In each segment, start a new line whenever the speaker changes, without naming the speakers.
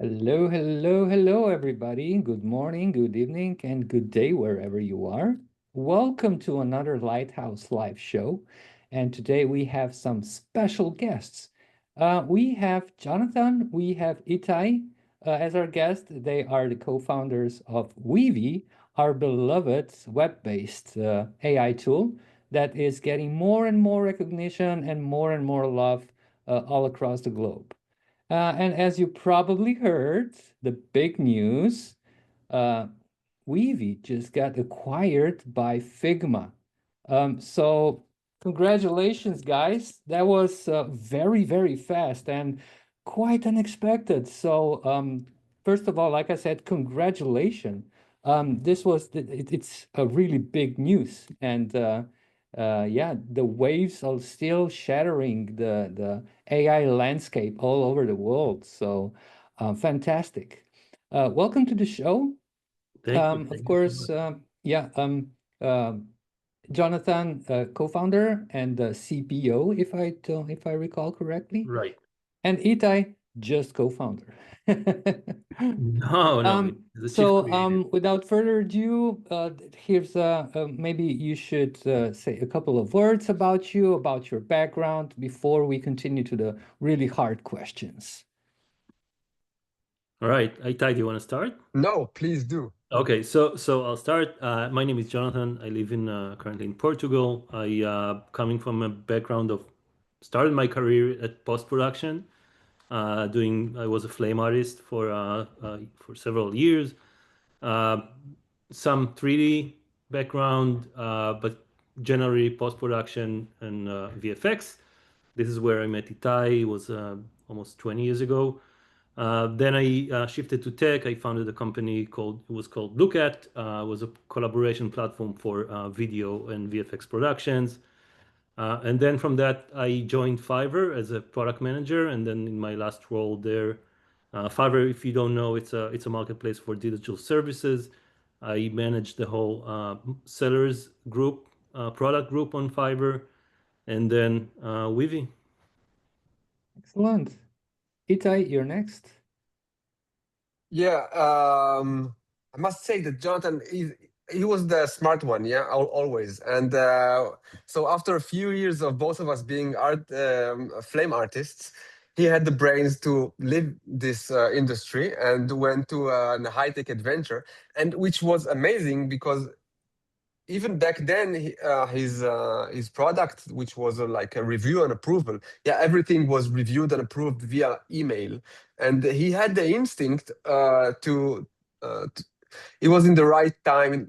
Hello, hello, hello, everybody. Good morning, good evening, and good day wherever you are. Welcome to another Lighthouse Live show. And today we have some special guests. We have Jonathan, we have Itay as our guest. They are the co-founders of Weavy, our beloved web-based AI tool that is getting more and more recognition and more love all across the globe. And as you probably heard, the big news, uh, Weavy just got acquired by Figma. So congratulations, guys. That was very, very fast and quite unexpected. So first of all, like I said, congratulations. It's a really big news, and yeah, the waves are still shattering the AI landscape all over the world. So fantastic. Welcome to the show.
Thank you.
Of
Thank you so
course,
much.
yeah, uh, Jonathan, co-founder and CPO, if I recall correctly,
Right.
and Itai, just co-founder.
No, no, the chief creative.
Without further ado, here's maybe you should say a couple of words about you, about your background, before we continue to the really hard questions.
All right. Itay, do you want to start?
No, please do.
Okay, so I'll start. My name is Jonathan. I live in currently in Portugal. I coming from a background of started my career at post production. Doing I was a flame artist for several years. Uh, some 3D background, but generally post production and VFX. This is where I met Itay. It was almost 20 years ago. Then I shifted to tech. I founded a company called Look At. It was a collaboration platform for video and VFX productions. And then from that, I joined Fiverr as a product manager. And then in my last role there, Fiverr, if you don't know, it's a marketplace for digital services. I managed the whole sellers group, product group on Fiverr, and then Weavy.
Excellent. Itai, you're next.
Yeah, I must say that Jonathan he was the smart one, yeah, always. And so after a few years of both of us being art flame artists, he had the brains to leave this industry and went to a high-tech adventure, and which was amazing because even back then his product, which was like a review and approval, yeah, everything was reviewed and approved via email, and he had the instinct he was in the right time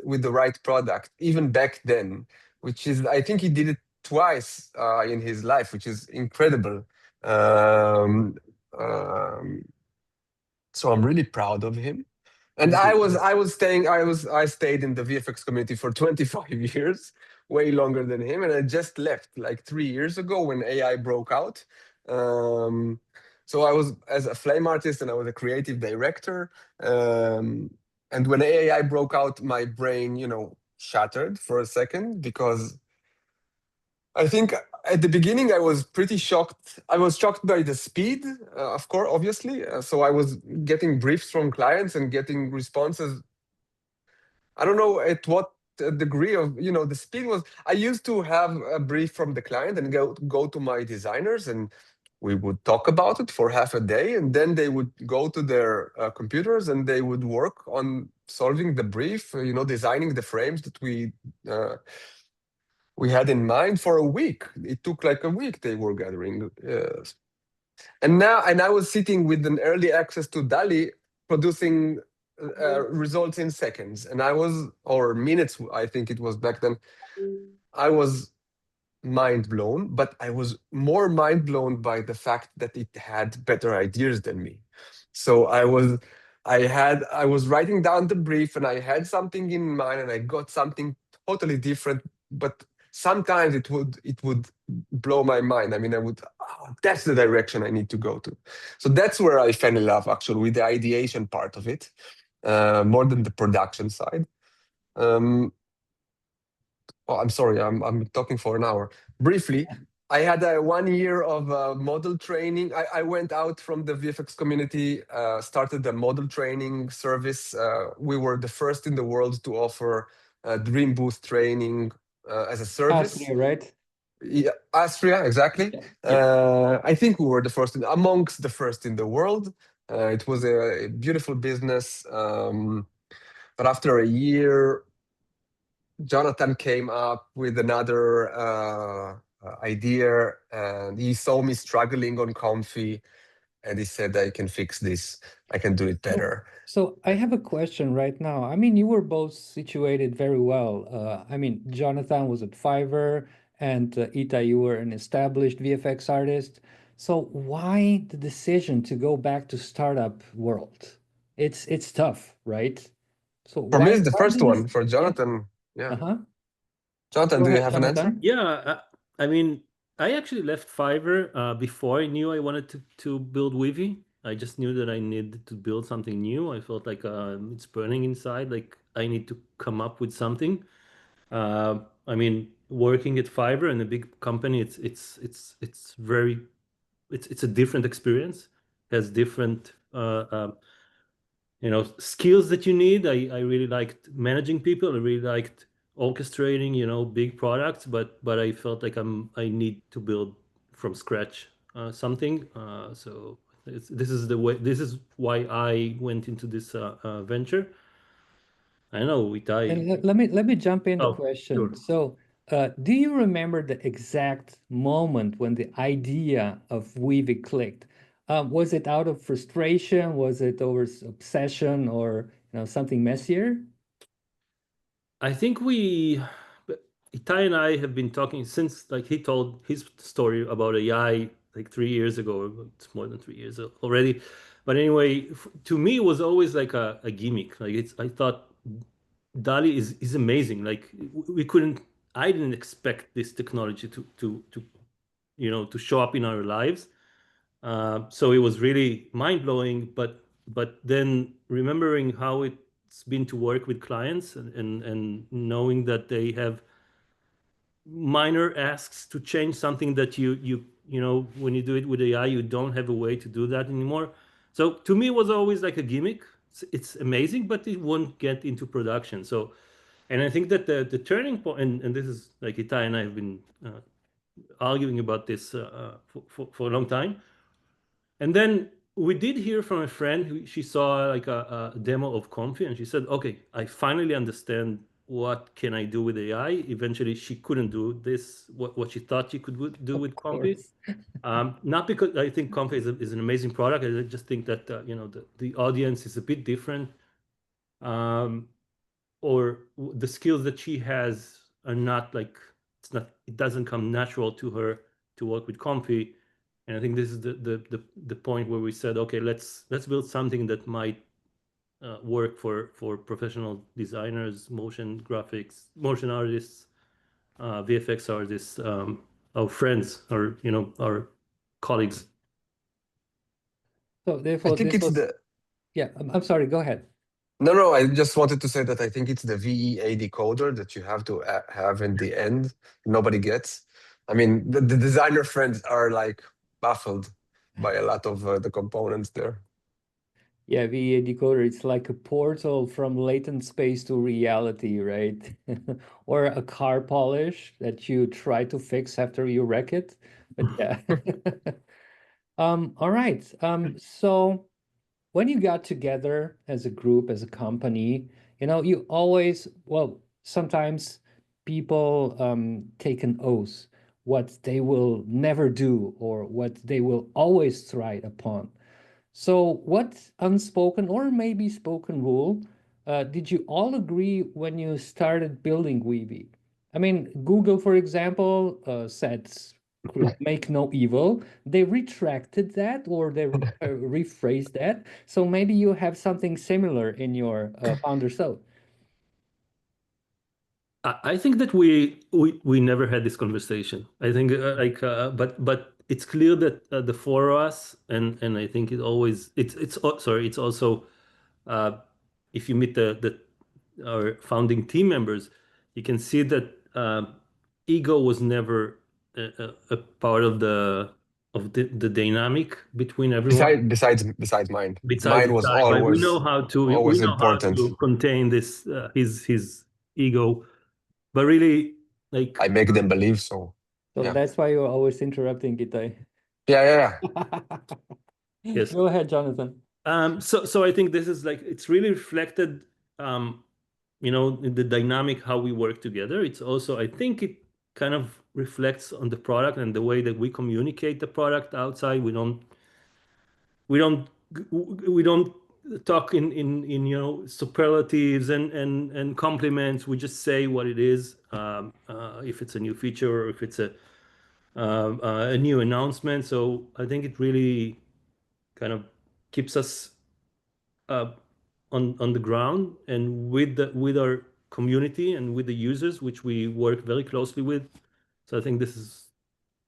with the right product even back then, which is, I think he did it twice in his life, which is incredible. um, um, so I'm really proud of him. And
Thank you.
I stayed in the VFX community for 25 years, way longer than him, and I just left like 3 years ago when AI broke out. Um, so I was as a flame artist and I was a creative director. Um, and when AI broke out, my brain, shattered for a second because I think at the beginning I was pretty shocked. I was shocked by the speed, of course, obviously. So I was getting briefs from clients and getting responses. I don't know at what degree of the speed was. I used to have a brief from the client and go to my designers, and we would talk about it for half a day, and then they would go to their computers and they would work on solving the brief, designing the frames that we had in mind for a week. It took like a week. They were gathering, and I was sitting with an early access to DALI, producing results in seconds, and I was, or minutes, I think it was back then. I was mind blown, but I was more mind blown by the fact that it had better ideas than me. So I was writing down the brief and I had something in mind and I got something totally different, but sometimes it would blow my mind. I mean, that's the direction I need to go to. So that's where I fell in love actually with the ideation part of it, more than the production side. Um, oh, I'm sorry, I'm talking for an hour. Briefly, I had a 1 year of model training. I went out from the VFX community, started a model training service. We were the first in the world to offer Dream Booth training as a service.
Austria, right?
Yeah, Austria, exactly.
Yeah.
I think we were the first, amongst the first in the world. It was a beautiful business. But after a year, Jonathan came up with another idea, and he saw me struggling on Comfy, and he said, "I can fix this. I can do it better."
So I have a question right now. I mean, you were both situated very well. I mean, Jonathan was at Fiverr, and Itay, you were an established VFX artist. So why the decision to go back to startup world? It's tough, right? So
For me,
why
it's the
why
first
did
one.
this?
For
Yeah.
Jonathan, yeah.
Uh-huh.
Jonathan,
Go
do you
ahead,
have an answer?
Jonathan.
Yeah, I mean, I actually left Fiverr before I knew I wanted to build Weavy. I just knew that I needed to build something new. I felt like it's burning inside, like I need to come up with something. I mean, working at Fiverr in a big company, it's very it's a different experience. Has different skills that you need. I really liked managing people. I really liked orchestrating big products, but I felt like I need to build from scratch something. So this is the way. This is why I went into this venture. I know with
And
I.
let me jump in the
Oh,
question.
sure.
So, do you remember the exact moment when the idea of Weavy clicked? Was it out of frustration? Was it over obsession, or something messier?
I think Itay and I have been talking since like he told his story about AI like 3 years ago. It's more than 3 years already. But anyway, to me, it was always like a gimmick. Like I thought DALL-E is amazing. Like we couldn't, I didn't expect this technology to show up in our lives. So it was really mind blowing. But then remembering how it's been to work with clients and knowing that they have minor asks to change something that when you do it with AI, you don't have a way to do that anymore. So to me, it was always like a gimmick. It's amazing, but it won't get into production. So, and I think that the turning point, and this is like Itay and I have been arguing about this for a long time. And then we did hear from a friend who she saw like a demo of Comfy, and she said, "Okay, I finally understand what can I do with AI." Eventually, she couldn't do this what she thought she could do
Of
with Comfy.
course.
Not because I think Comfy is an amazing product. I just think that the audience is a bit different, um, or the skills that she has are not like it doesn't come natural to her to work with Comfy. And I think this is the point where we said, okay, let's build something that might work for professional designers, motion graphics, motion artists, VFX artists, our friends, or our colleagues.
So
I
therefore,
think
this
it's
was,
the
yeah. I'm sorry. Go ahead.
No, I just wanted to say that I think it's the VEA decoder that you have to have in the end. Nobody gets. I mean, the designer friends are like baffled by a lot of the components there.
Yeah, VA decoder, it's like a portal from latent space to reality, right? Or a car polish that you try to fix after you wreck it. But yeah. All right. So when you got together as a group, as a company, you always, well, sometimes people take an oath what they will never do or what they will always thrive upon. So, what unspoken or maybe spoken rule did you all agree when you started building Weavy? I mean, Google, for example, said make no evil. They retracted that or they rephrased that. So maybe you have something similar in your founder code.
I think that we never had this conversation. I think but it's clear that the four of us and I think sorry, it's also uh, if you meet the our founding team members, you can see that ego was never a part of the dynamic between everyone.
Besides mine.
Besides
Mine
the
was
side, but we know how
important.
to contain this his ego, but really like
I make them believe so.
So
Yeah.
that's why you're always interrupting, Itay.
Yeah.
yes.
Go ahead, Jonathan.
So I think this is like it's really reflected, in the dynamic how we work together. It's also I think it kind of reflects on the product and the way that we communicate the product outside. We don't we don't talk in superlatives and compliments. We just say what it is. If it's a new feature or if it's a new announcement. So I think it really kind of keeps us uh, on the ground and with our community and with the users, which we work very closely with. So I think this is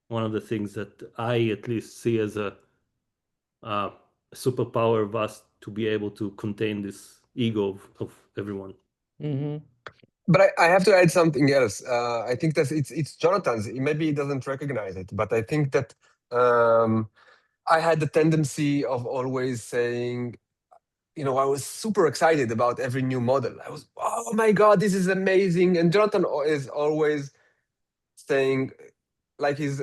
one of the things that I at least see as a superpower of us to be able to contain this ego of everyone.
Mm-hmm.
But I have to add something else. I think that it's Jonathan's. Maybe he doesn't recognize it, but I think that I had the tendency of always saying, I was super excited about every new model. I was, oh my God, this is amazing. And Jonathan is always saying, like he's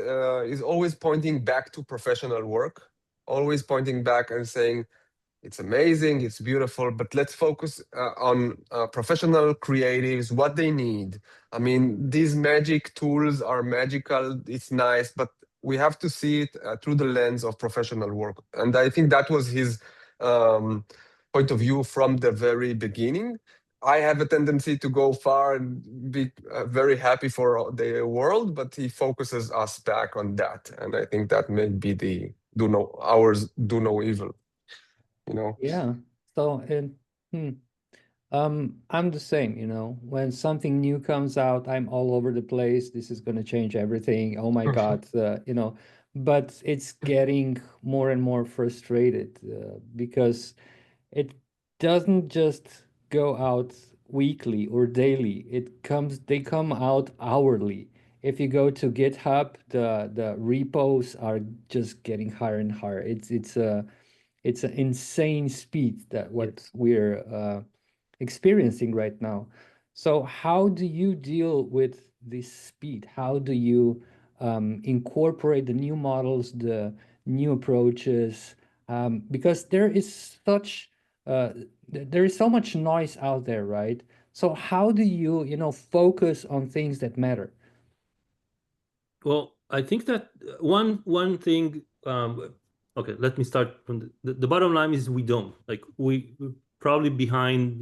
always pointing back to professional work, always pointing back and saying, it's amazing, it's beautiful, but let's focus on professional creatives, what they need. I mean, these magic tools are magical, it's nice, but we have to see it through the lens of professional work. And I think that was his um, point of view from the very beginning. I have a tendency to go far and be very happy for the world, but he focuses us back on that. And I think that may be the ours do no evil.
Yeah. So, I'm the same, when something new comes out, I'm all over the place. This is going to change everything. Oh my God, but it's getting more and more frustrated because it doesn't just go out weekly or daily. They come out hourly. If you go to GitHub, the repos are just getting higher and higher. It's an insane speed that what we're experiencing right now. So how do you deal with this speed? How do you incorporate the new models, the new approaches? Because there is so much noise out there, right? So how do you focus on things that matter?
Well, I think that one thing. Okay, let me start from the bottom line is we don't like we're probably behind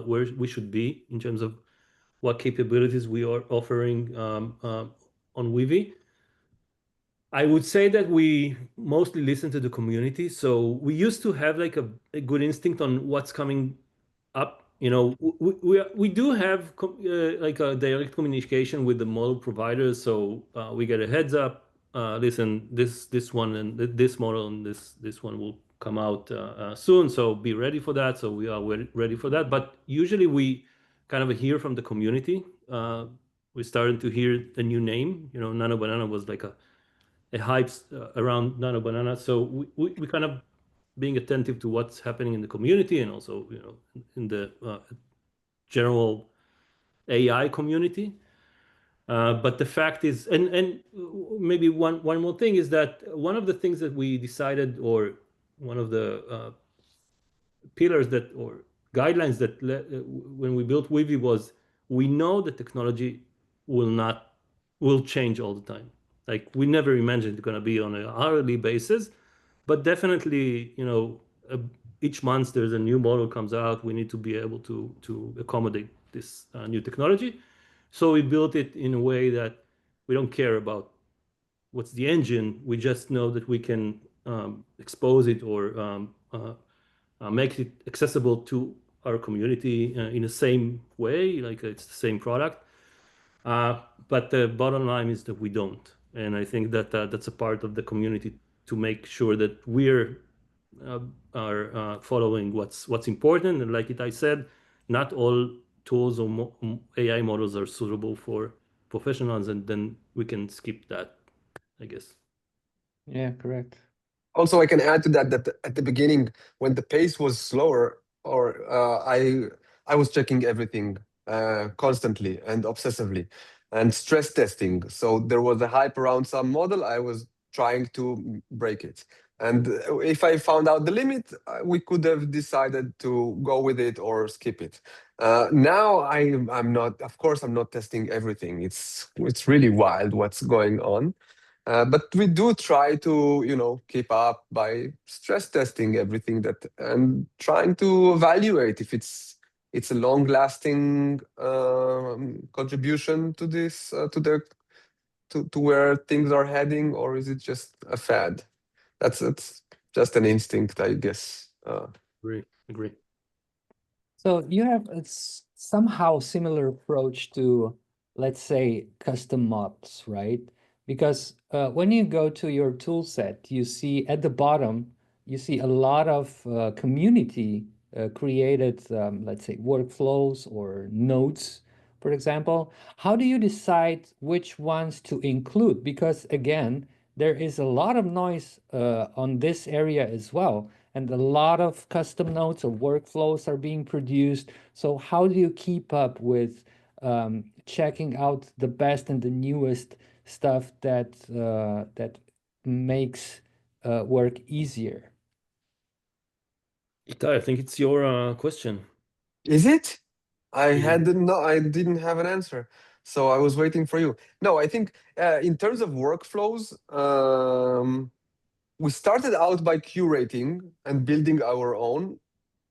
where we should be in terms of what capabilities we are offering on Weavy. I would say that we mostly listen to the community. So we used to have like a good instinct on what's coming up. We do have like a direct communication with the model providers. So we get a heads up. Listen, this one and this model and this one will come out soon. So be ready for that. So we are ready for that. But usually we kind of hear from the community. We started to hear a new name. Nano Banana was like a hype around Nano Banana. So we kind of being attentive to what's happening in the community and also in the general AI community. But the fact is, and maybe one more thing is that one of the things that we decided, or one of the pillars that or guidelines that when we built Weavy was we know the technology will change all the time. Like we never imagined it's going to be on an hourly basis, but definitely each month there's a new model comes out. We need to be able to accommodate this new technology. So we built it in a way that we don't care about what's the engine. We just know that we can expose it or make it accessible to our community in the same way, like it's the same product. But the bottom line is that we don't. And I think that that's a part of the community to make sure that we're are following what's important. And like I said, not all tools or AI models are suitable for professionals, and then we can skip that, I guess.
Yeah, correct.
Also, I can add to that that at the beginning, when the pace was slower, or I was checking everything constantly and obsessively, and stress testing. So there was a hype around some model. I was trying to break it, and if I found out the limit, we could have decided to go with it or skip it. Now I'm not. Of course, I'm not testing everything. It's really wild what's going on. But we do try to, keep up by stress testing everything that and trying to evaluate if it's a long-lasting contribution to this to where things are heading, or is it just a fad? That's just an instinct, I guess.
Agree.
So you have a somehow similar approach to, let's say, custom models, right? Because when you go to your tool set, you see at the bottom, you see a lot of community created, let's say, workflows or nodes, for example. How do you decide which ones to include? Because again, there is a lot of noise on this area as well, and a lot of custom nodes or workflows are being produced. So how do you keep up with checking out the best and the newest stuff that makes work easier?
Itay, I think it's your question.
Is it?
Yeah.
I didn't have an answer, so I was waiting for you. No, I think in terms of workflows, we started out by curating and building our own.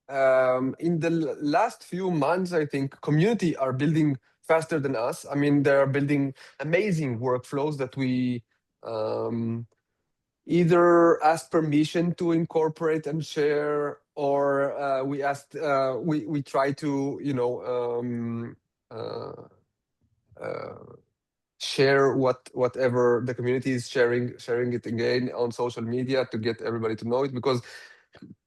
In the last few months, I think community are building faster than us. I mean, they're building amazing workflows that we either ask permission to incorporate and share, or we try to uh, uh, share whatever the community is sharing it again on social media to get everybody to know it, because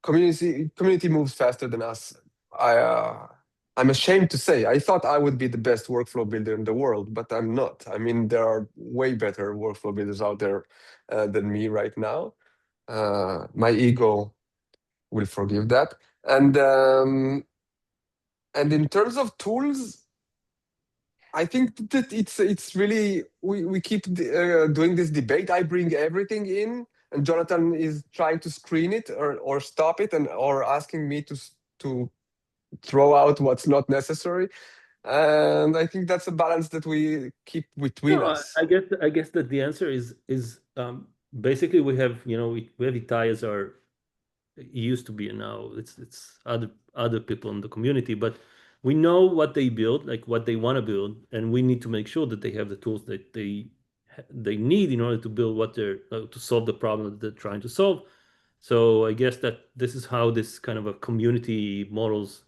community moves faster than us. I I'm ashamed to say I thought I would be the best workflow builder in the world, but I'm not. I mean, there are way better workflow builders out there than me right now. My ego will forgive that. And in terms of tools, I think that it's really we keep doing this debate. I bring everything in, and Jonathan is trying to screen it or stop it, and or asking me to throw out what's not necessary. And I think that's a balance that we keep between
No,
us.
I guess that the answer is basically we have we have Itay as our, it used to be, and now it's other people in the community, but we know what they build, like what they want to build, and we need to make sure that they have the tools that they need in order to build what they're to solve the problem that they're trying to solve. So I guess that this is how this kind of a community models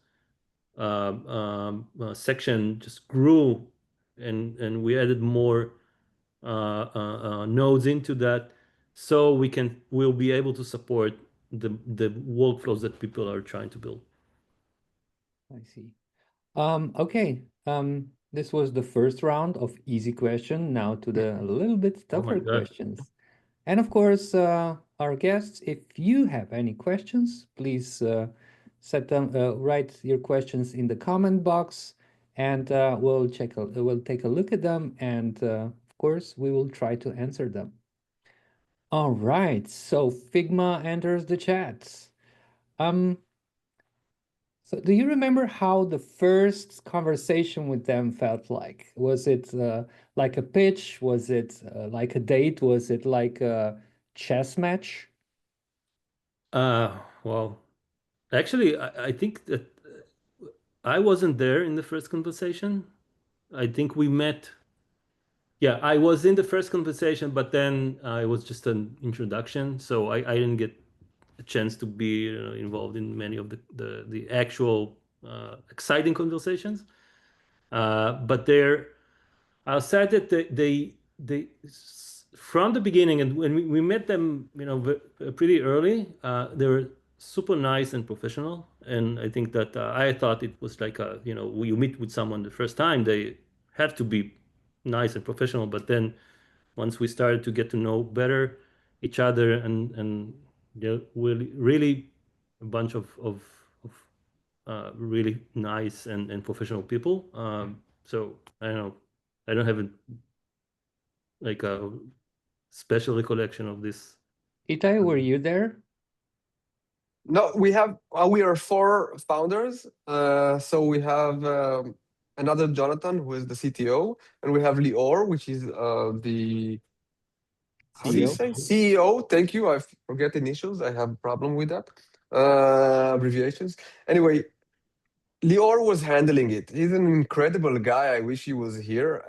section just grew, and we added more nodes into that, so we'll be able to support the workflows that people are trying to build.
I see. Okay. This was the first round of easy question. Now to the a little bit
Oh my
tougher
God.
questions. And of course, our guests, if you have any questions, please write your questions in the comment box, and we'll take a look at them, and of course, we will try to answer them. All right, so Figma enters the chat. Um, so do you remember how the first conversation with them felt like? Was it like a pitch? Was it like a date? Was it like a chess match?
Well, actually, I think that I wasn't there in the first conversation. I think we met. Yeah, I was in the first conversation, but then it was just an introduction, so I didn't get a chance to be involved in many of the actual exciting conversations. But there, I'll say that from the beginning, and when we met them, pretty early, they were super nice and professional. And I think that I thought it was like when you meet with someone the first time, they have to be nice and professional. But then once we started to get to know better each other, and there were really a bunch of really nice and professional people. So I don't know, I don't have like a special recollection of this.
Itay, were you there?
No, we are four founders. So we have another Jonathan, who is the CTO, and we have Lior, which is the how do you
CEO?
say CEO? Thank you. I forget initials. I have a problem with that. Abbreviations. Anyway, Lior was handling it. He's an incredible guy. I wish he was here.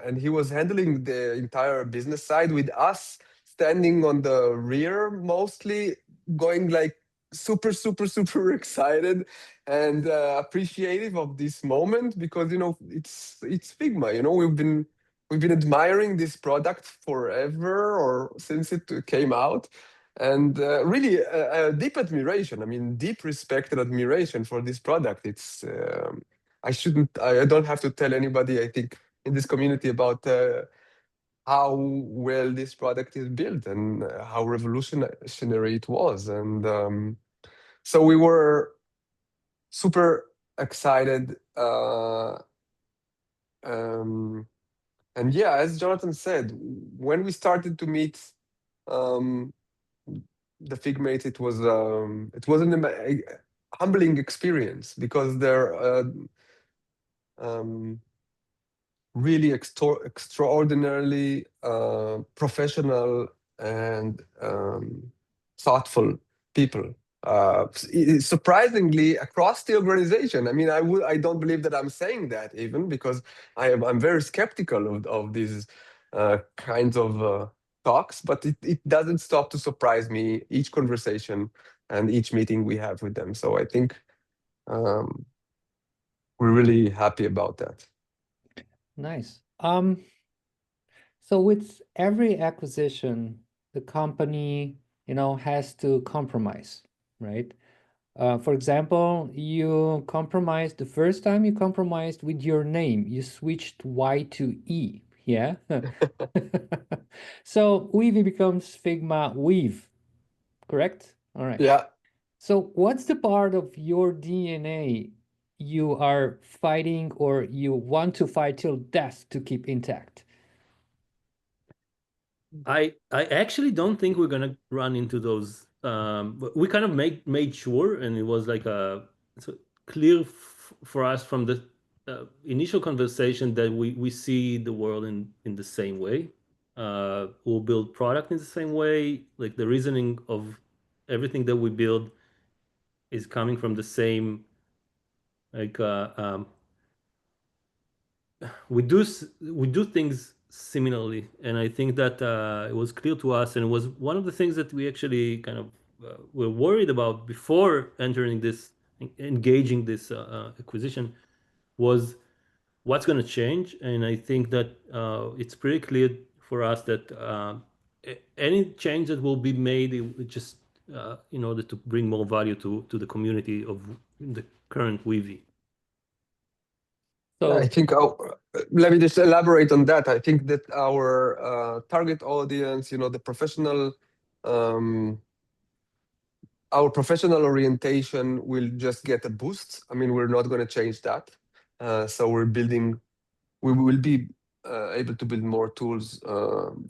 And he was handling the entire business side with us standing on the rear, mostly going like super, super, super excited and appreciative of this moment because it's Figma. We've been admiring this product forever or since it came out and really a deep admiration. I mean, deep respect and admiration for this product. It's I don't have to tell anybody, I think, in this community about how well this product is built and how revolutionary it was. And so we were super excited. And yeah, as Jonathan said, when we started to meet the Figmates, it was a humbling experience because they're really extraordinarily professional and thoughtful people. Surprisingly, across the organization. I mean, I don't believe that I'm saying that even because I'm very skeptical of these kinds of talks, but it doesn't stop to surprise me each conversation and each meeting we have with them. So I think we're really happy about that.
Nice. So with every acquisition, the company, has to compromise, right? For example, you compromised the first time you compromised with your name. You switched Y to E. Yeah. So Weavy becomes Figma Weave, correct? All right.
Yeah.
So what's the part of your DNA you are fighting or you want to fight till death to keep intact?
I actually don't think we're gonna run into those. But we kind of made sure, and it was like so clear for us from the initial conversation that we see the world in the same way. We'll build product in the same way. Like the reasoning of everything that we build is coming from the same like we do things similarly, and I think that it was clear to us, and it was one of the things that we actually kind of were worried about before entering this, engaging this acquisition, was what's going to change. And I think that it's pretty clear for us that any change that will be made, it just in order to bring more value to the community of the current Weavy.
I think let me just elaborate on that. I think that our target audience, our professional orientation will just get a boost. I mean, we're not going to change that. So we will be able to build more tools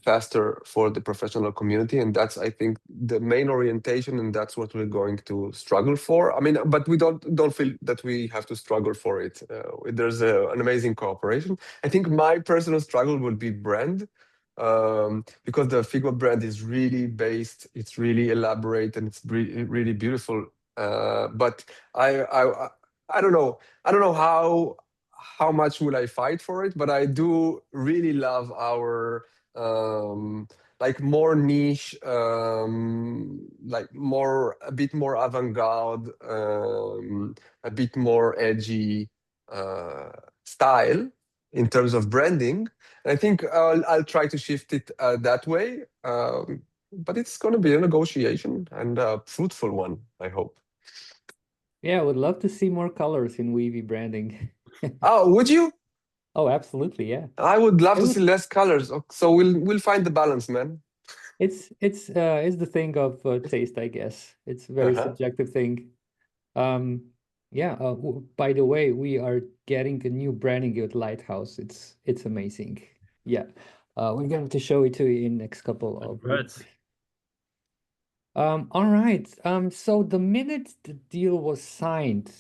faster for the professional community, and that's, I think, the main orientation, and that's what we're going to struggle for. I mean, but we don't feel that we have to struggle for it. There's an amazing cooperation. I think my personal struggle will be brand, because the Figma brand is really based, it's really elaborate, and it's really beautiful. But I don't know. I don't know how much will I fight for it, but I do really love our like more niche, like a bit more avant-garde, a bit more edgy style in terms of branding. And I think I'll try to shift it that way. But it's going to be a negotiation and a fruitful one, I hope.
Yeah, I would love to see more colors in Weavy branding.
Oh, would you?
Oh, absolutely, yeah.
I would love
It
to
was
see less colors. So we'll find the balance, man.
it's the thing of taste, I guess. It's a very
Uh-huh.
subjective thing. Um, yeah, by the way, we are getting a new branding at Lighthouse. It's amazing. Yeah. We're going to show it to you in next couple of weeks.
Congrats.
All right. So the minute the deal was signed,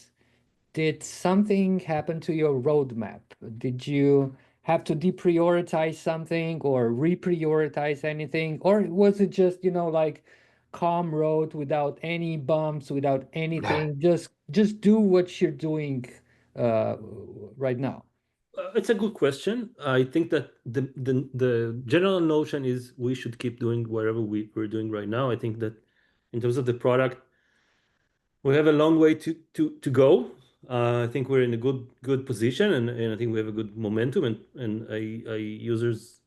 did something happen to your roadmap? Did you have to deprioritize something or reprioritize anything? Or was it just, like calm road without any bumps, without anything? Just do what you're doing uh, right now.
It's a good question. I think that the general notion is we should keep doing whatever we're doing right now. I think that in terms of the product, we have a long way to go. I think we're in a good position, and I think we have a good momentum, and users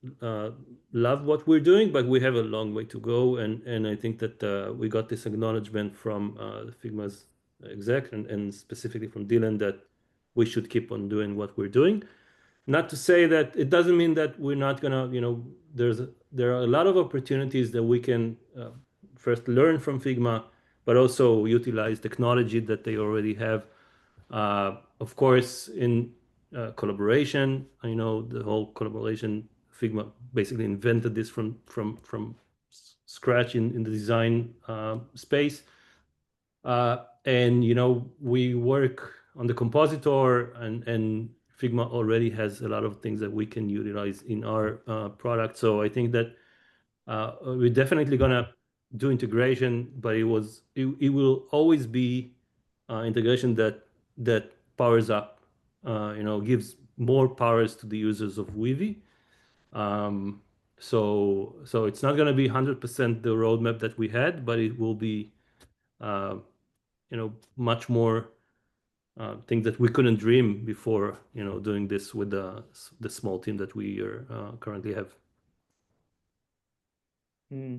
love what we're doing, but we have a long way to go, and I think that we got this acknowledgement from the Figma's exec and specifically from Dylan that we should keep on doing what we're doing. Not to say that it doesn't mean that we're not gonna, there are a lot of opportunities that we can first learn from Figma, but also utilize technology that they already have. Of course, in collaboration, I know the whole collaboration. Figma basically invented this from scratch in the design space. And we work on the compositor, and Figma already has a lot of things that we can utilize in our product. So I think that we're definitely gonna do integration, but it will always be integration that powers up, gives more powers to the users of Weavy. Um, so it's not gonna be 100% the roadmap that we had, but it will be uh, much more things that we couldn't dream before, doing this with the small team that we are, currently have.
Hmm.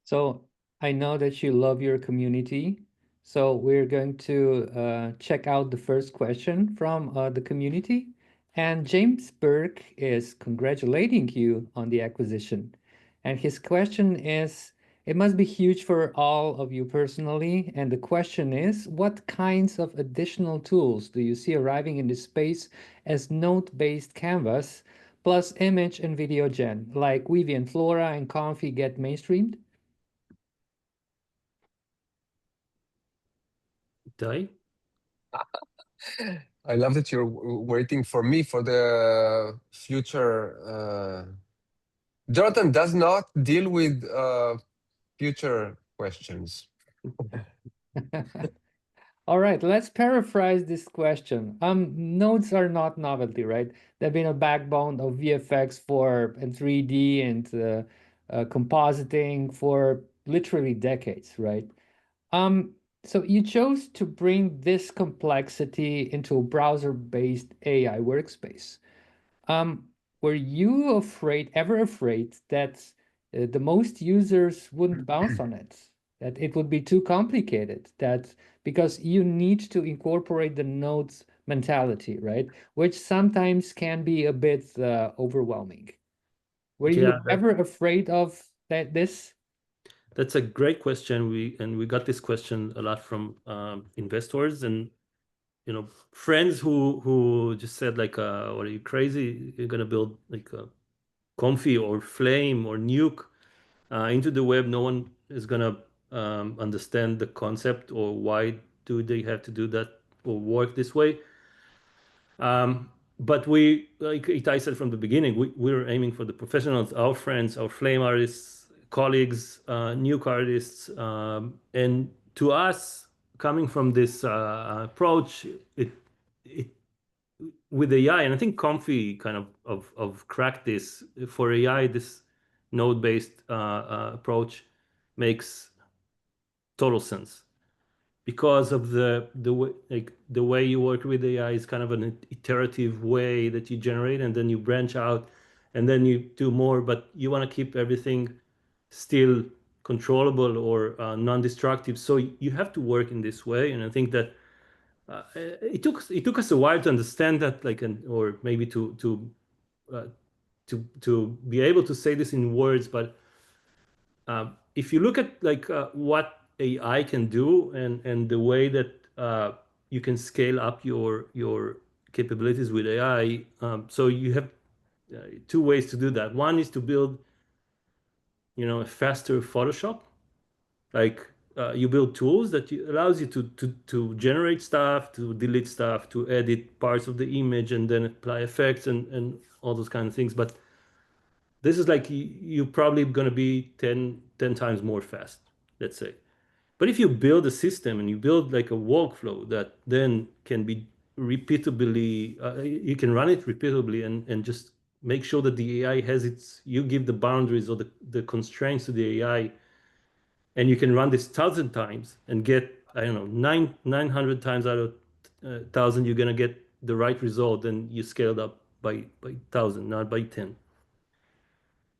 So I know that you love your community. So we're going to check out the first question from the community. And James Burke is congratulating you on the acquisition. And his question is, it must be huge for all of you personally. And the question is, what kinds of additional tools do you see arriving in this space as node-based canvas plus image and video gen, like Weavy and Flora and Comfy get mainstreamed?
Itay?
I love that you're waiting for me for the future. Jonathan does not deal with future questions.
All right, let's paraphrase this question. Nodes are not novelty, right? They've been a backbone of VFX for and 3D and compositing for literally decades, right? Um, so you chose to bring this complexity into a browser-based AI workspace. Um, were you ever afraid that the most users wouldn't bounce on it, that it would be too complicated, that because you need to incorporate the nodes mentality, right? Which sometimes can be a bit overwhelming. Were you
Yeah,
ever afraid of this?
that's a great question. We got this question a lot from investors and friends who just said like, "What are you crazy? You're gonna build like a Comfy or Flame or Nuke into the web? No one is gonna understand the concept, or why do they have to do that or work this way?" But we, like Itai said from the beginning, we're aiming for the professionals, our friends, our Flame artists, colleagues, Nuke artists, and to us, coming from this approach, it with AI, and I think Comfy kind of cracked this for AI. This node-based approach makes total sense because of the way, like the way you work with AI is kind of an iterative way that you generate, and then you branch out, and then you do more, but you want to keep everything still controllable or non-destructive. So you have to work in this way, and I think that it took us a while to understand that, like, or maybe uh, to be able to say this in words. But if you look at like what AI can do, and the way that you can scale up your capabilities with AI, so you have two ways to do that. One is to build, a faster Photoshop. Like you build tools that allows you to generate stuff, to delete stuff, to edit parts of the image, and then apply effects and all those kind of things. But this is like you're probably going to be 10 times more fast, let's say. But if you build a system and you build like a workflow that then can be repeatably, you can run it repeatably, and just make sure that the AI has you give the boundaries or the constraints to the AI, and you can run this 1,000 times and get, I don't know, 900 times out of 1,000, you're gonna get the right result, and you scaled up by 1,000, not by 10.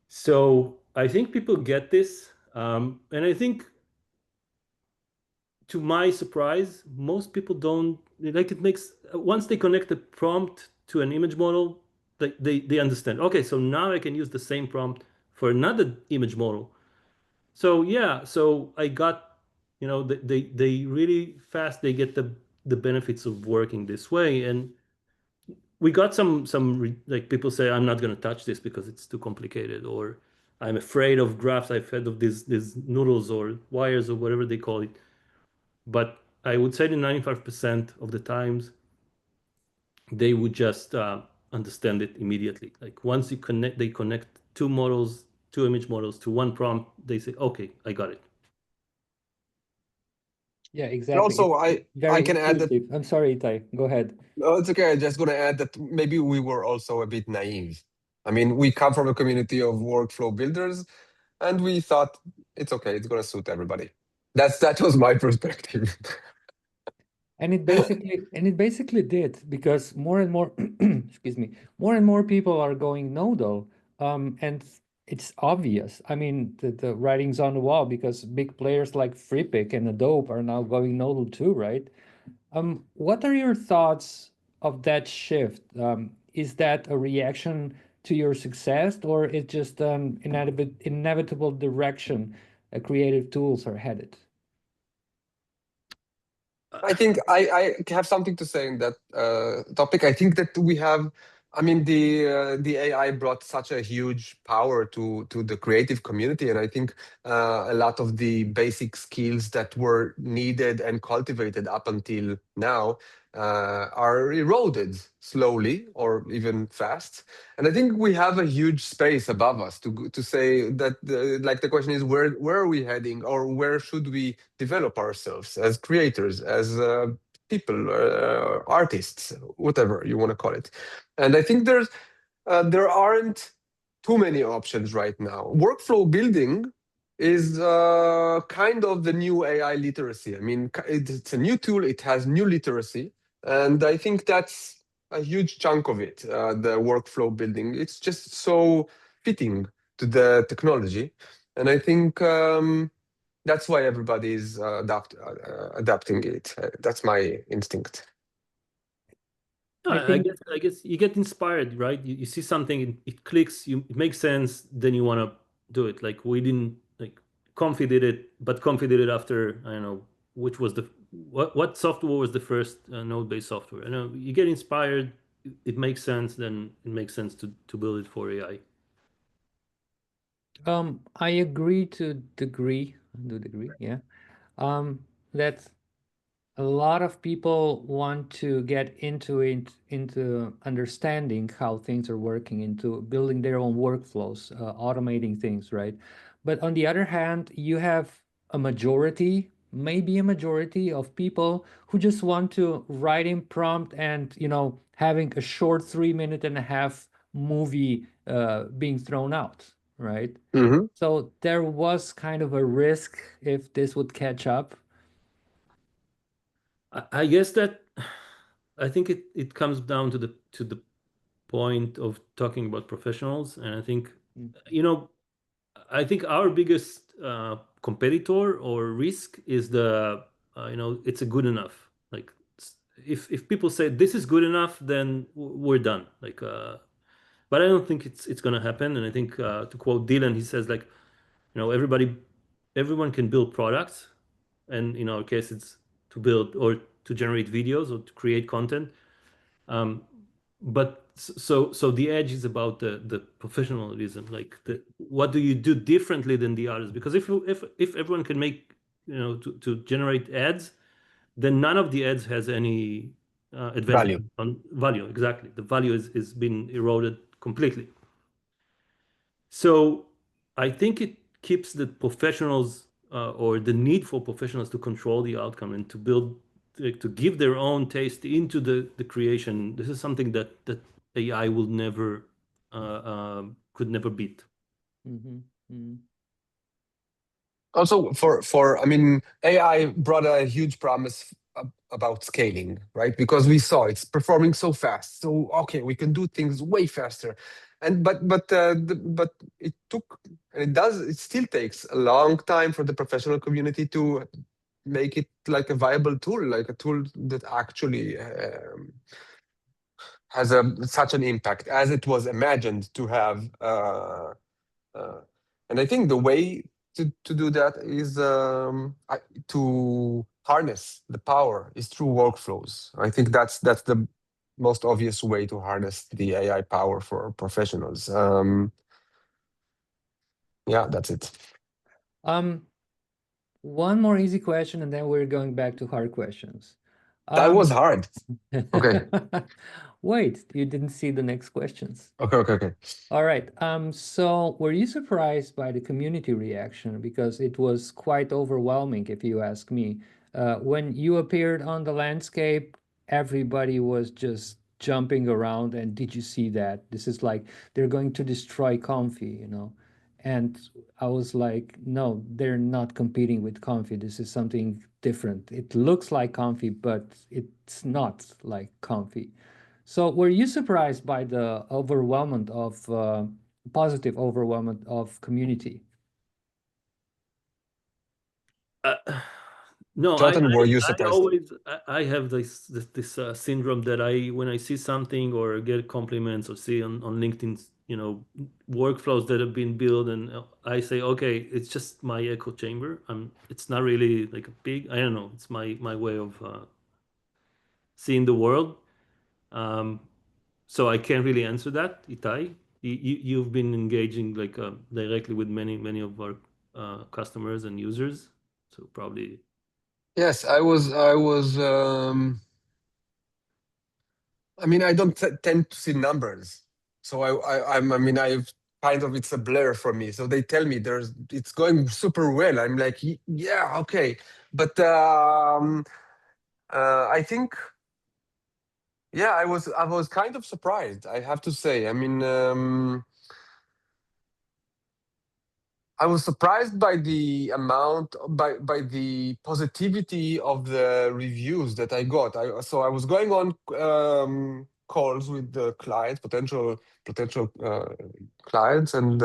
So I think people get this, and I think, to my surprise, most people don't like it. Makes Once they connect the prompt to an image model, they understand. Okay, so now I can use the same prompt for another image model. So yeah, so I got, they really fast, they get the benefits of working this way. And we got like people say, I'm not going to touch this because it's too complicated, or I'm afraid of graphs, I've heard of these noodles or wires or whatever they call it. But I would say that 95% of the times they would just understand it immediately. Like once they connect two image models to one prompt, they say, okay, I got it.
Yeah,
And
exactly.
also,
It's
I
very
can add that.
intuitive. I'm sorry, Itay. Go ahead.
No, it's okay. I'm just gonna add that maybe we were also a bit naive. I mean, we come from a community of workflow builders, and we thought it's okay. It's gonna suit everybody. That was my perspective.
And it basically did, because more and more excuse me, more and more people are going nodal. And it's obvious. I mean, the writing's on the wall, because big players like Freepik and Adobe are now going nodal too, right? What are your thoughts of that shift? Is that a reaction to your success, or is just an inevitable direction creative tools are headed?
I think I have something to say in that topic. I think that we have. I mean, the AI brought such a huge power to the creative community, and I think a lot of the basic skills that were needed and cultivated up until now are eroded slowly or even fast. And I think we have a huge space above us to say that, like the question is, where are we heading, or where should we develop ourselves as creators, as people, artists, whatever you want to call it. And I think there aren't too many options right now. Workflow building is kind of the new AI literacy. I mean, it's a new tool, it has new literacy, and I think that's a huge chunk of it, the workflow building. It's just so fitting to the technology. And I think that's why everybody is adapting it. That's my instinct.
No,
I think
I guess you get inspired, right? You see something, it clicks, it makes sense, then you want to do it. Like we didn't like Comfy did it, but Comfy did it after, I don't know, which was what software was the first node-based software. I know you get inspired, it makes sense, then it makes sense to build it for AI.
I agree to degree, yeah. That a lot of people want to get into it, into understanding how things are working, into building their own workflows, automating things, right? But on the other hand, you have a majority, maybe a majority of people who just want to write in prompt and, having a short 3 minute and a half movie being thrown out, right?
Hmm.
So there was kind of a risk if this would catch up.
I guess that I think it comes down to the point of talking about professionals, and I think,
Mm.
you know I think our biggest competitor or risk is it's a good enough. Like if people say this is good enough, then we're done. Like, but I don't think it's gonna happen. And I think to quote Dylan, he says like, everyone can build products, and in our case, it's to build or to generate videos or to create content. But so the edge is about the professionalism, like what do you do differently than the others? Because if everyone can make, to generate ads, then none of the ads has any advantage
Value.
on value. Exactly, the value is been eroded completely. So I think it keeps the professionals or the need for professionals to control the outcome and to build, to give their own taste into the creation. This is something that AI will never could never beat.
Also, I mean, AI brought a huge promise about scaling, right? Because we saw it's performing so fast. So okay, we can do things way faster, and but it took, and it still takes a long time for the professional community to make it like a viable tool, like a tool that actually has such an impact as it was imagined to have. And I think the way to do that is to harness the power is through workflows. I think that's the most obvious way to harness the AI power for professionals. Yeah, that's it.
One more easy question, and then we're going back to hard questions.
That was hard. Okay.
Wait, you didn't see the next questions.
Okay.
All right. So were you surprised by the community reaction? Because it was quite overwhelming, if you ask me. When you appeared on the landscape, everybody was just jumping around. And did you see that? This is like they're going to destroy Comfy, And I was like, no, they're not competing with Comfy. This is something different. It looks like Comfy, but it's not like Comfy. So were you surprised by the positive overwhelmment of community?
No,
Jonathan, were you
I
surprised?
always I have this syndrome that when I see something or get compliments or see on LinkedIn, workflows that have been built, and I say, okay, it's just my echo chamber. It's not really like a big. I don't know. It's my way of seeing the world. So I can't really answer that, Itay. You've been engaging like directly with many of our customers and users, so probably.
Yes, I was. I mean, I don't tend to see numbers, so I mean, I've kind of, it's a blur for me. So they tell me it's going super well. I'm like, yeah, okay, but I think, yeah, I was kind of surprised, I have to say. I mean, I was surprised by the amount, by the positivity of the reviews that I got. So I was going on calls with the clients, potential clients, and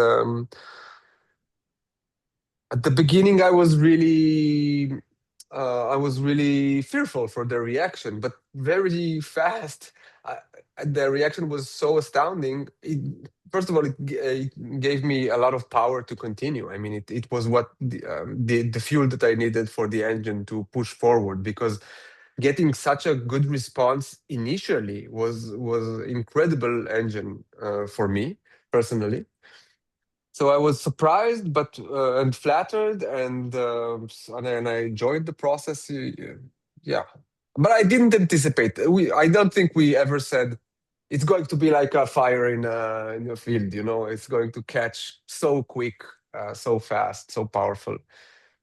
at the beginning I was really fearful for their reaction, but very fast, I, the reaction was so astounding. First of all, it gave me a lot of power to continue. I mean, it was what the fuel that I needed for the engine to push forward, because getting such a good response initially was incredible engine for me personally. So I was surprised, but and flattered, and I enjoyed the process. Yeah, but I didn't anticipate. I don't think we ever said it's going to be like a fire in a field. It's going to catch so quick, so fast, so powerful.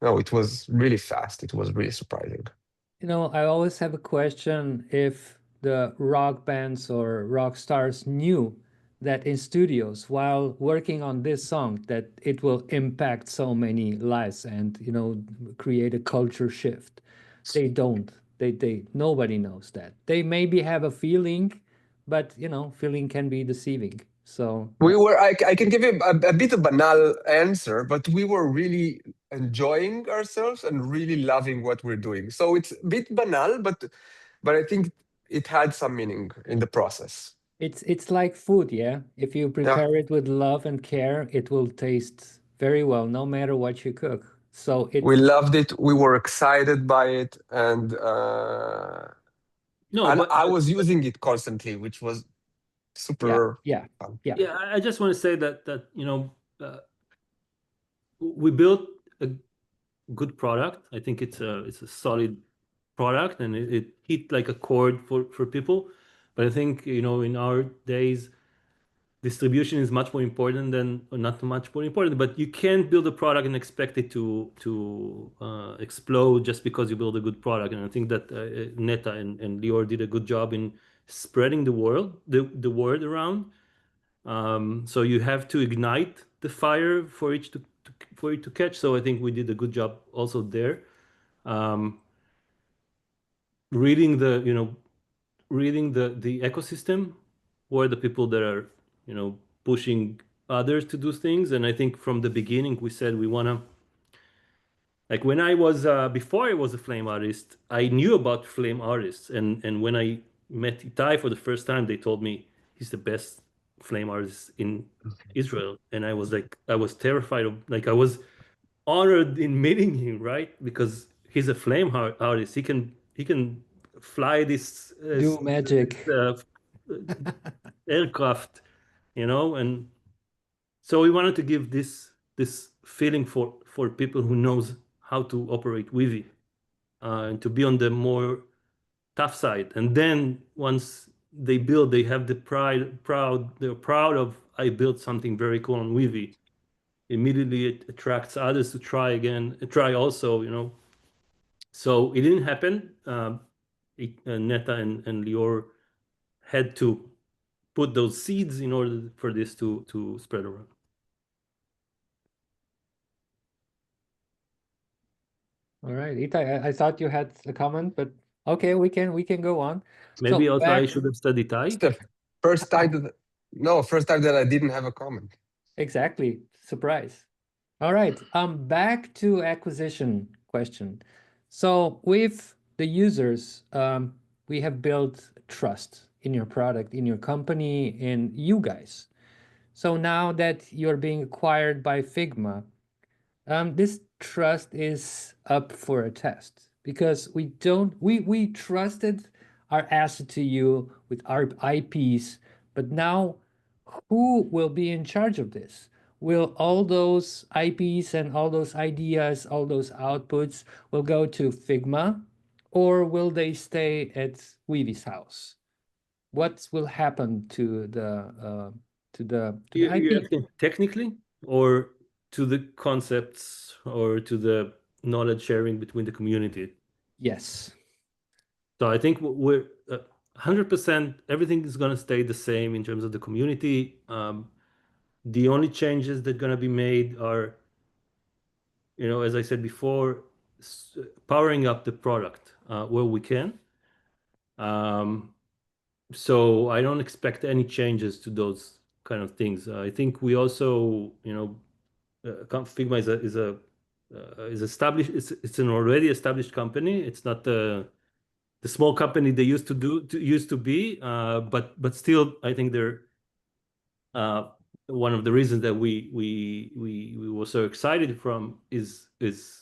No, it was really fast. It was really surprising.
I always have a question if the rock bands or rock stars knew that in studios while working on this song that it will impact so many lives and create a culture shift. They don't. They nobody knows that. They maybe have a feeling, but feeling can be deceiving. So
We
yeah.
were. I can give you a bit of banal answer, but we were really enjoying ourselves and really loving what we're doing. So it's a bit banal, but but I think it had some meaning in the process.
It's like food, yeah. If you
Yeah,
prepare it with love and care, it will taste very well, no matter what you cook. So
we
it's
loved it. We were excited by it,
No,
and
but
I was using it constantly, which was
yeah,
super
yeah,
fun.
yeah.
yeah, I just want to say that we built a good product. I think it's a solid product, and it hit like a chord for people. But I think in our days, distribution is much more important than, or not much more important, but you can't build a product and expect it to explode just because you build a good product. And I think that Neta and Lior did a good job in spreading the word around. So you have to ignite the fire for for it to catch. So I think we did a good job also there. Um, reading the ecosystem, who are the people that are pushing others to do things. And I think from the beginning we said we want to, like, when I was before I was a flame artist, I knew about flame artists, and when I met Itay for the first time, they told me he's the best flame artist in Israel. And I was terrified of, like, I was honored in meeting him, right? Because he's a flame artist. He can fly this
Do magic.
aircraft, and so we wanted to give this feeling for people who knows how to operate Weavy, and to be on the more tough side. And then once they build, they have the they're proud of, I built something very cool on Weavy. Immediately it attracts others to try again, try also. So it didn't happen. Neta and Lior had to put those seeds in order for this to spread around.
All right, Itay, I thought you had a comment, but okay, we can go on.
Maybe
So
also I
back
should have studied
It's
Thai.
the first time that I didn't have a comment.
exactly, surprise. All right, back to acquisition question. So with the users, we have built trust in your product, in your company, in you guys. So now that you're being acquired by Figma, this trust is up for a test because we trusted our asset to you with our IPs, but now who will be in charge of this? Will all those IPs and all those ideas, all those outputs will go to Figma, or will they stay at Weavy's house? What will happen to the
You're
IP?
asking technically, or to the concepts, or to the knowledge sharing between the community?
Yes.
So I think we're 100%, everything is going to stay the same in terms of the community. The only changes that are going to be made are, as I said before, powering up the product where we can. So I don't expect any changes to those kind of things. I think we also, Figma is established. It's an already established company. It's not the small company they used to be. But still, I think they're one of the reasons that we were so excited from is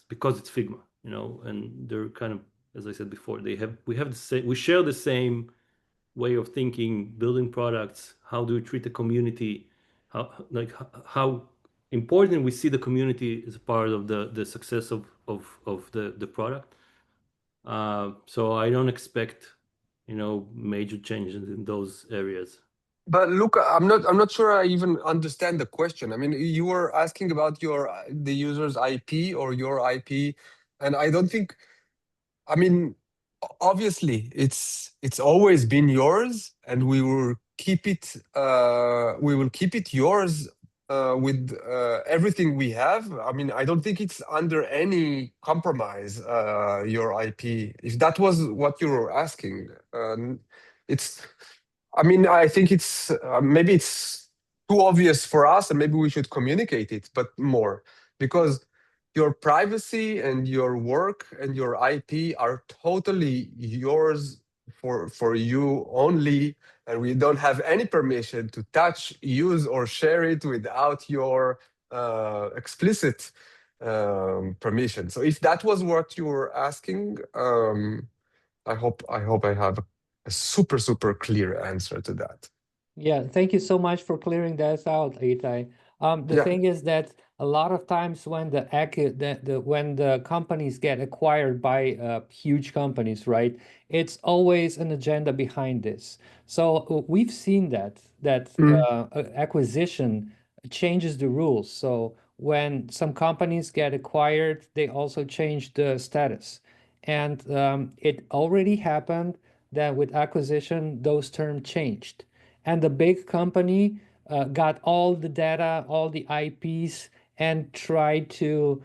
because it's Figma, and they're kind of, as I said before, we share the same way of thinking, building products. How do we treat the community? How important we see the community as a part of the success of the product. So I don't expect major changes in those areas.
But look, I'm not sure I even understand the question. I mean, you were asking about the user's IP or your IP, and I don't think. I mean, obviously, it's always been yours, and we will keep it. We will keep it yours with everything we have. I mean, I don't think it's under any compromise. Your IP, if that was what you were asking, it's. I mean, I think it's maybe it's too obvious for us, and maybe we should communicate it, but more because your privacy and your work and your IP are totally yours for you only, and we don't have any permission to touch, use, or share it without your explicit permission. So if that was what you were asking, I hope I have a super clear answer to that.
Yeah, thank you so much for clearing that out, Itay. The
Yeah.
thing is that a lot of times when when the companies get acquired by huge companies, right? It's always an agenda behind this. So we've seen that
Mm.
acquisition changes the rules. So when some companies get acquired, they also change the status, and it already happened that with acquisition, those terms changed and the big company got all the data, all the IPs, and tried to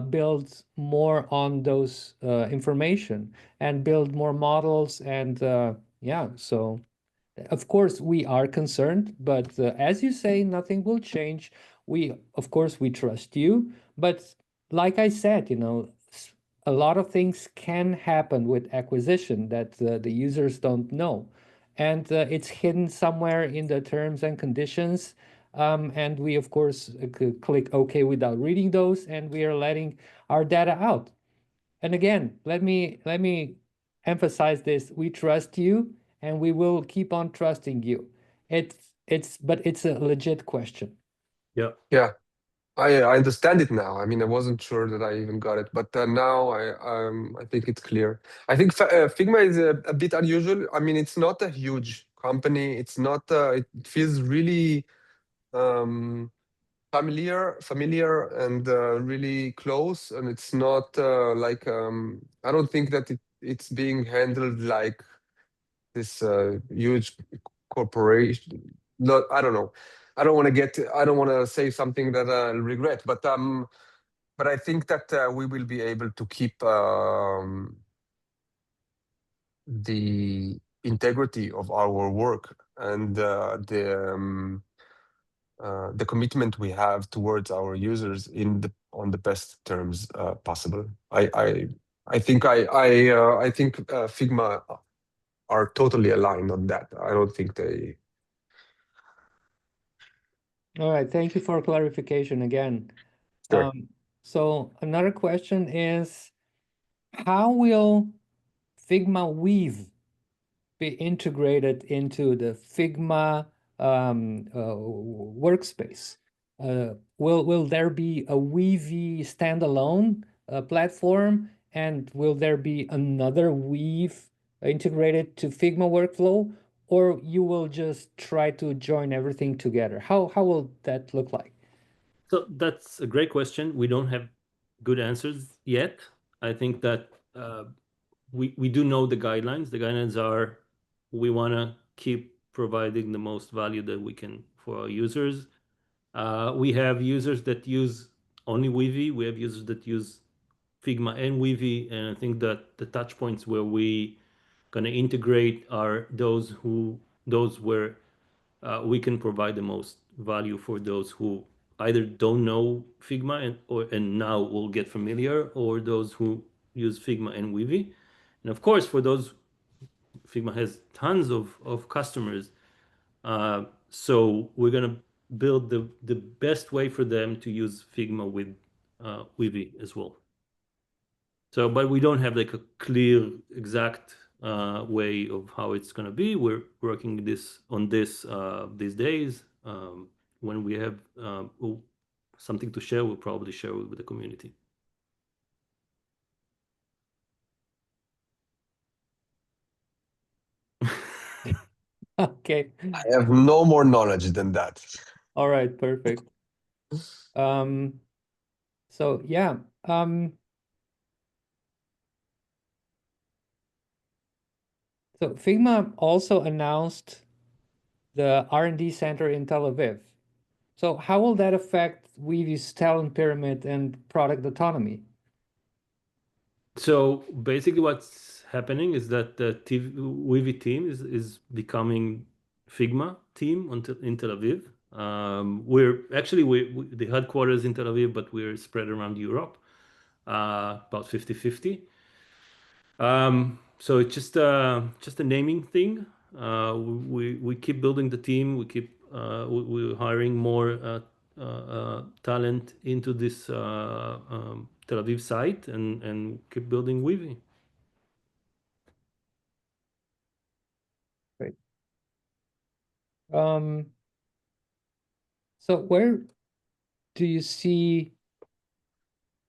build more on those information and build more models. And yeah, so of course, we are concerned, but as you say, nothing will change. Of course, we trust you, but like I said, a lot of things can happen with acquisition that the users don't know, and it's hidden somewhere in the terms and conditions. And we, of course, could click OK without reading those, and we are letting our data out. And again, let me emphasize this. We trust you and we will keep on trusting you. But it's a legit question.
Yeah.
Yeah. I understand it now. I mean, I wasn't sure that I even got it, but now I think it's clear. I think Figma is a bit unusual. I mean, it's not a huge company. It's not. It feels really um, familiar and really close. And it's not like I don't think that it's being handled like this huge corporation. No, I don't know. I don't want to say something that I'll regret, but I think that we will be able to keep the integrity of our work and the commitment we have towards our users on the best terms possible. I think Figma are totally aligned on that. I don't think they.
All right, thank you for clarification again.
Sure.
So another question is, how will Figma Weave be integrated into the Figma workspace? Will there be a Weavy standalone platform, and will there be another Weave integrated to Figma workflow, or you will just try to join everything together? How will that look like?
So that's a great question. We don't have good answers yet. I think that we do know the guidelines. The guidelines are we want to keep providing the most value that we can for our users. We have users that use only Weavy. We have users that use Figma and Weavy, and I think that the touch points where we gonna integrate are those where we can provide the most value for those who either don't know Figma and now will get familiar, or those who use Figma and Weavy. And of course, for those, Figma has tons of customers. So we're gonna build the best way for them to use Figma with Weavy as well. So, but we don't have like a clear, exact way of how it's gonna be. We're working on this these days. When we have something to share, we'll probably share it with the community.
Okay.
I have no more knowledge than that.
All right, perfect. So yeah, so Figma also announced the R&D center in Tel Aviv. So how will that affect Weavy's talent pyramid and product autonomy?
So basically, what's happening is that the Weavy team is becoming Figma team in Tel Aviv. We're actually the headquarters in Tel Aviv, but we're spread around Europe, about 50-50. So it's just a naming thing. We keep building the team. We're hiring more talent into this Tel Aviv site and keep building Weavy.
Great. So where do you see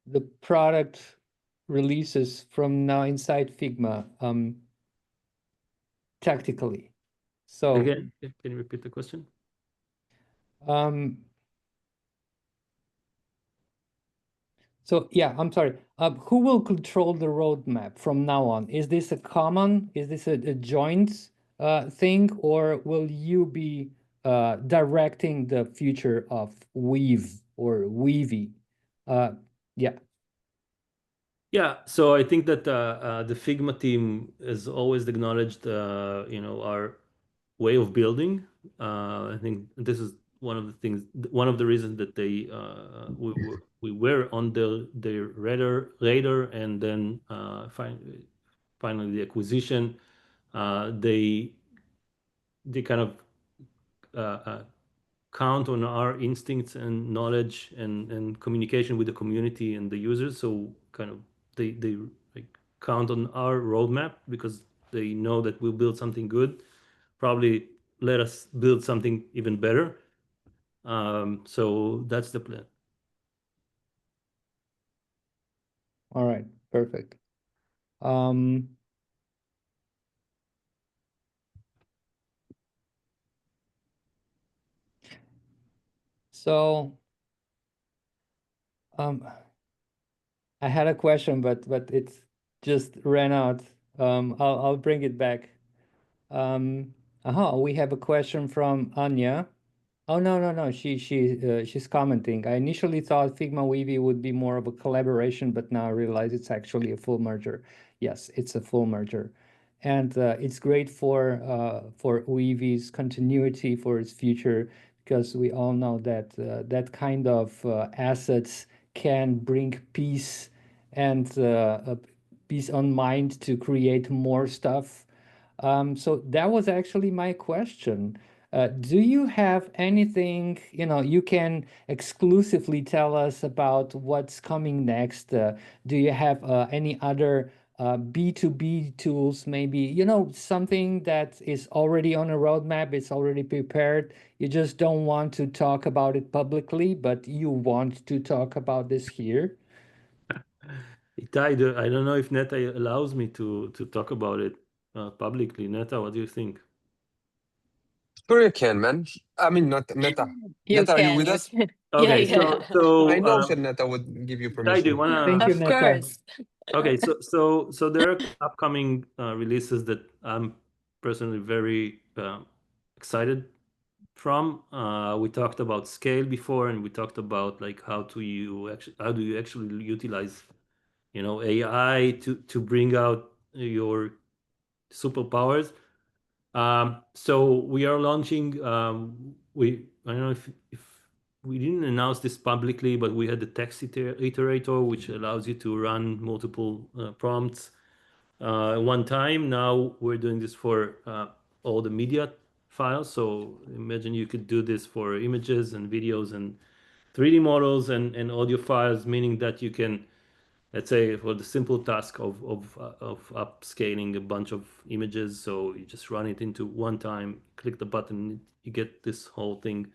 the product releases from now inside Figma tactically? So
Again, can you repeat the question?
um, so yeah, I'm sorry. Who will control the roadmap from now on? Is this a joint thing, or will you be directing the future of Weave or Weavy? Yeah.
Yeah, so I think that the Figma team has always acknowledged, our way of building. I think this is one of the reasons that we were on their radar, and then finally the acquisition. They kind of uh, uh, count on our instincts and knowledge and communication with the community and the users. So kind of they like count on our roadmap because they know that we'll build something good. Probably let us build something even better. So that's the plan.
All right. Perfect. Um, so I had a question, but it's just ran out. I'll bring it back. We have a question from Anya. Oh, no. She's commenting. I initially thought Figma Weavy would be more of a collaboration, but now I realize it's actually a full merger. Yes, it's a full merger. And it's great for Weavy's continuity, for its future, because we all know that that kind of assets can bring peace and peace on mind to create more stuff. So that was actually my question. Do you have anything, you can exclusively tell us about what's coming next? Do you have any other B2B tools, maybe, something that is already on a roadmap, it's already prepared. You just don't want to talk about it publicly, but you want to talk about this here?
Itay, I don't know if Neta allows me to talk about it publicly. Neta, what do you think?
Sure you can, man. I mean, not Neta.
You
Neta, are you
can,
with
you
us?
can. Yeah,
Okay,
yeah.
I know that Neta would give you
Itay, do you
permission.
wanna?
Thank you,
Of
Neta.
course.
Okay, so there are upcoming releases that I'm personally very excited from. We talked about scale before, and we talked about like how do you actually utilize AI to bring out your superpowers. So we are launching. I don't know if we didn't announce this publicly, but we had the text iterator, which allows you to run multiple prompts one time. Now we're doing this for all the media files. So imagine you could do this for images and videos and 3D models and audio files, meaning that you can, let's say, for the simple task of upscaling a bunch of images. So you just run it into one time, click the button, you get this whole thing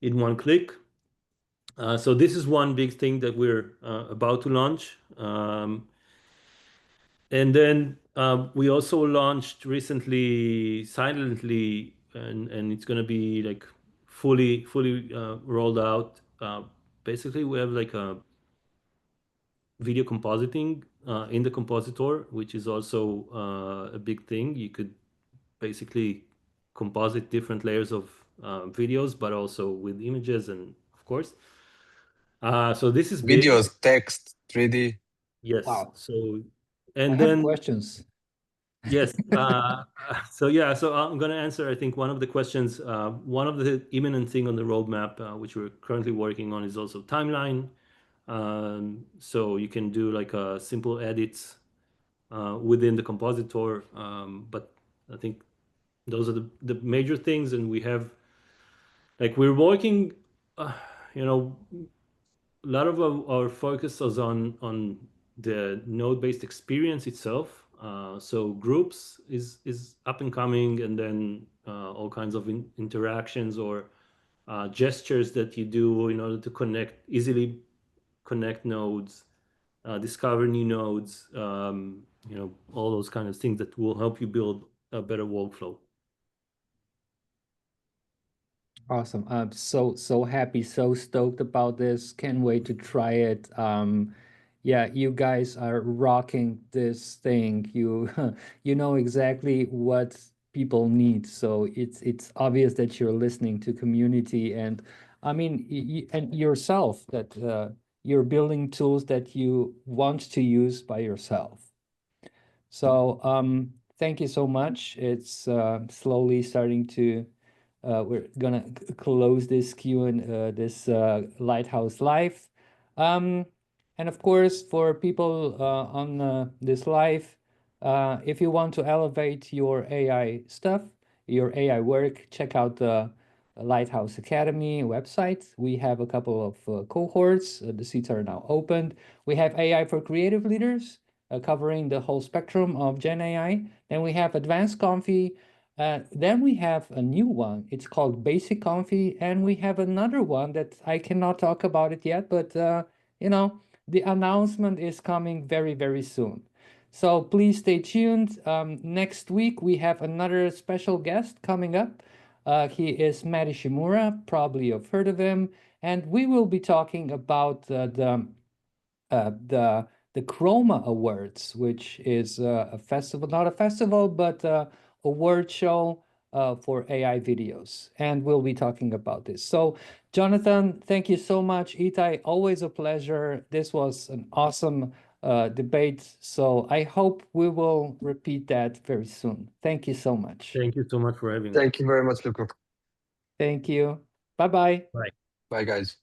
in one click. So this is one big thing that we're about to launch. And then we also launched recently silently, and it's going to be like fully rolled out. Basically, we have like a video compositing in the compositor, which is also a big thing. You could basically composite different layers of videos, but also with images, and of course. So this is big.
Videos, text, 3D.
Yes.
Wow.
So,
I
and
have
then
questions.
yes. So yeah. So I'm gonna answer, I think, one of the questions. One of the imminent thing on the roadmap, which we're currently working on, is also timeline. So you can do like a simple edits within the compositor. But I think those are the major things, and we have, like, we're working, you know, a lot of our focus is on the node-based experience itself. So groups is up and coming, and then all kinds of interactions or gestures that you do in order to easily connect nodes, discover new nodes, you know, all those kind of things that will help you build a better workflow.
Awesome. I'm so happy, so stoked about this. Can't wait to try it. Yeah, you guys are rocking this thing. You you know exactly what people need. So it's obvious that you're listening to community, and I mean and yourself, that you're building tools that you want to use by yourself. So thank you so much. It's slowly starting to we're gonna close this Q and this Lighthouse Live. Um, and of course, for people on this live, if you want to elevate your AI stuff, your AI work, check out the Lighthouse Academy website. We have a couple of cohorts. The seats are now opened. We have AI for creative leaders, covering the whole spectrum of Gen AI. Then we have Advanced Confi. Then we have a new one. It's called Basic Confi, and we have another one that I cannot talk about it yet, but you know, the announcement is coming very, very soon. So please stay tuned. Next week we have another special guest coming up. He is Mari Shimura, probably you've heard of him, and we will be talking about the Chroma Awards, which is a festival, not a festival, but award show for AI videos. And we'll be talking about this. So, Jonathan, thank you so much. Itay, always a pleasure. This was an awesome debate. So I hope we will repeat that very soon. Thank you so much.
Thank you so much for having me.
Thank you very much, Luca.
Thank you. Bye-bye.
Bye.
Bye, guys.